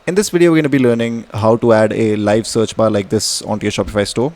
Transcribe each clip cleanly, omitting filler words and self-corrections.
In this video, we're going to be learning how to add a live search bar like this onto your Shopify store.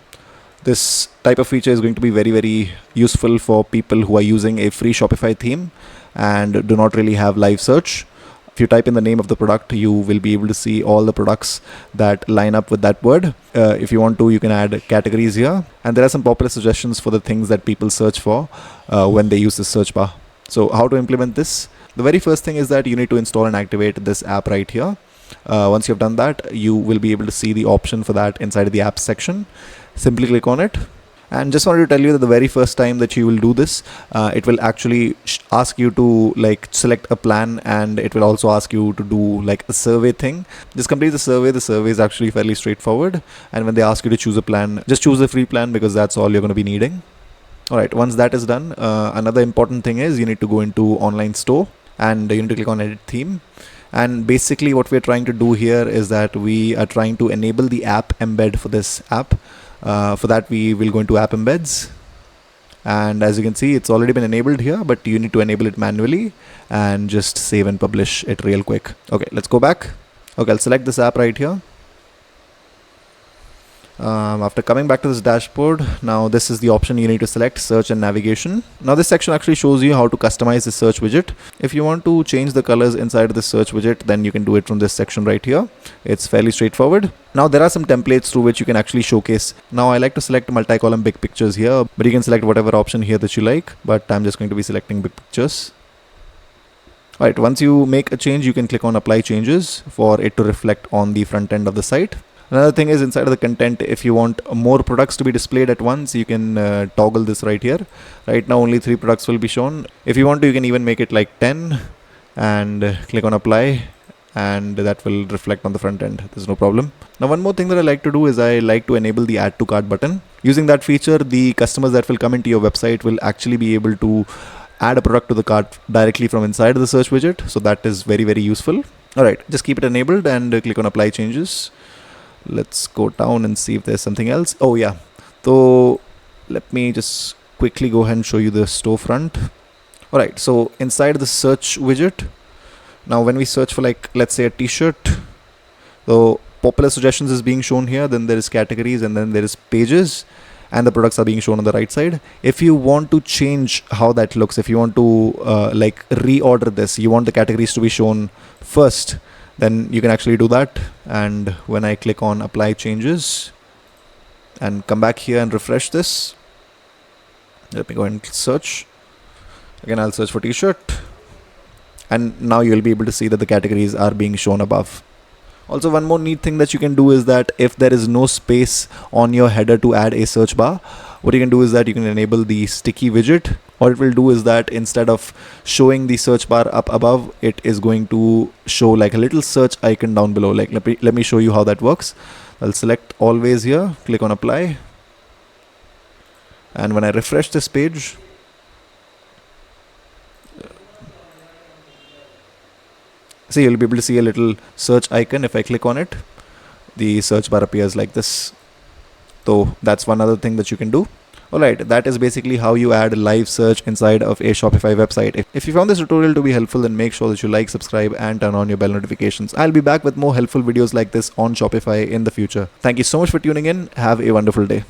This type of feature is going to be very, very useful for people who are using a free Shopify theme and do not really have live search. If you type in the name of the product, you will be able to see all the products that line up with that word. If you want to, you can add categories here. And there are some popular suggestions for the things that people search for when they use this search bar. So how to implement this? The very first thing is that you need to install and activate this app right here. Once you've done that, you will be able to see the option for that inside of the apps section. Simply click on it. And just wanted to tell you that the very first time that you will do this, it will actually ask you to select a plan, and it will also ask you to do like a survey thing. Just complete the survey. The survey is actually fairly straightforward. And when they ask you to choose a plan, just choose a free plan because that's all you're going to be needing. Alright, once that is done, another important thing is you need to go into online store and you need to click on edit theme. And basically what we're trying to do here is that we are trying to enable the app embed for this app. For that, we will go into app embeds. And as you can see, it's already been enabled here, but you need to enable it manually and just save and publish it real quick. Okay, let's go back. Okay, I'll select this app right here. After coming back to this dashboard, now this is the option you need to select, search and navigation. Now this section actually shows you how to customize the search widget. If you want to change the colors inside of the search widget, then you can do it from this section right here. It's fairly straightforward. Now there are some templates through which you can actually showcase. Now I like to select multi-column big pictures here, but you can select whatever option here that you like, but I'm just going to be selecting big pictures. Alright, once you make a change, you can click on apply changes for it to reflect on the front end of the site. Another thing is inside of the content, if you want more products to be displayed at once, you can toggle this right here. Right now only 3 products will be shown. If you want to, you can even make it like 10 and click on apply, and that will reflect on the front end. There's no problem. Now one more thing that I like to do is I like to enable the add to cart button. Using that feature, the customers that will come into your website will actually be able to add a product to the cart directly from inside the search widget. So that is very, very useful. Alright, just keep it enabled and click on apply changes. Let's go down and see if there's something else. Oh yeah, so let me just quickly go ahead and show you the storefront. Alright, so inside the search widget, now when we search for let's say a t-shirt, so popular suggestions is being shown here, then there is categories, and then there is pages, and the products are being shown on the right side. If you want to change how that looks, if you want to reorder this, you want the categories to be shown first, then you can actually do that. And when I click on apply changes and come back here and refresh this, let me go and search again. I'll search for t-shirt, and now you'll be able to see that the categories are being shown above. Also, one more neat thing that you can do is that if there is no space on your header to add a search bar, what you can do is that you can enable the sticky widget. What it will do is that instead of showing the search bar up above, it is going to show like a little search icon down below. Let me show you how that works. I'll select always here, click on apply, and when I refresh this page, see, you'll be able to see a little search icon. If I click on it, the search bar appears like this. So that's one other thing that you can do. Alright, that is basically how you add live search inside of a Shopify website. If you found this tutorial to be helpful, then make sure that you like, subscribe, and turn on your bell notifications. I'll be back with more helpful videos like this on Shopify in the future. Thank you so much for tuning in. Have a wonderful day.